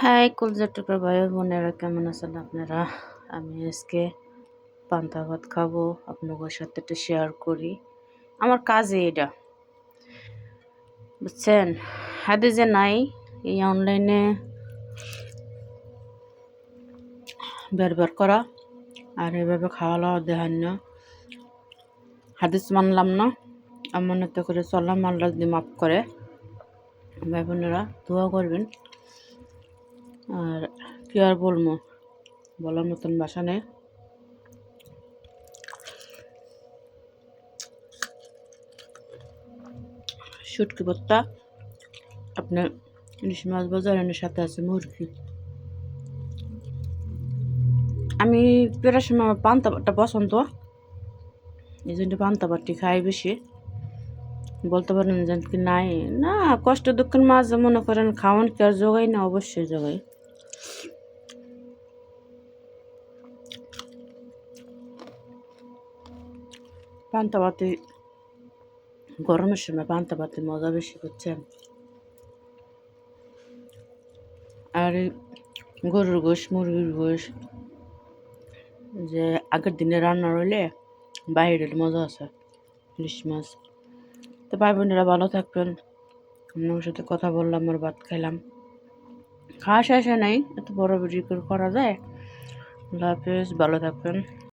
High কলজার টুকরা ভাই বোনেরা, কেমন আছেন আপনারা? আমি আজকে পান্তা ভাত খাবো, আপনাদের সাথে একটু শেয়ার করি। আমার কাজে এটা, বুঝছেন? হাতে যে নাই এই অনলাইনে বের করা আর এভাবে খাওয়া দাওয়া দেখান না। হাদিস মানলাম না, এমন করে চললাম, আল্লাহ যদি মাফ করে। ভাই বোনেরা দোয়া করবেন। আর কি আর বলবো, বলার মতন ভাষা নেই। শুটকি ভর্তা, আপনার ইলিশ মাছ বাজার, এর সাথে আছে মুরগি। আমি প্রায় সময় আমার পান্তা ভাতটা পছন্দ, এই জন্য পান্তা ভাতটি খাই বেশি। বলতে পারেন যে কি নাই না, কষ্ট দুঃখের মাঝে মনে করেন খাওয়ান কি আর জোগাই না? অবশ্যই জোগাই। পান্তা ভাতে গরমের সময় পান্তা ভাতে মজা বেশি, বুঝছেন? আর এই গরুর গোশ, মুরগির গোশ যে আগের দিনে রান্না রইলে বাইরের মজা আছে। ইলিশ মাছ। তো ভাই বোনেরা ভালো থাকবেন। আপনার সাথে কথা বললাম আর ভাত খাইলাম, খাওয়া শেষে নাই, এত বড় ভিডিও করা যায়। আল্লাহ হাফেজ, ভালো থাকবেন।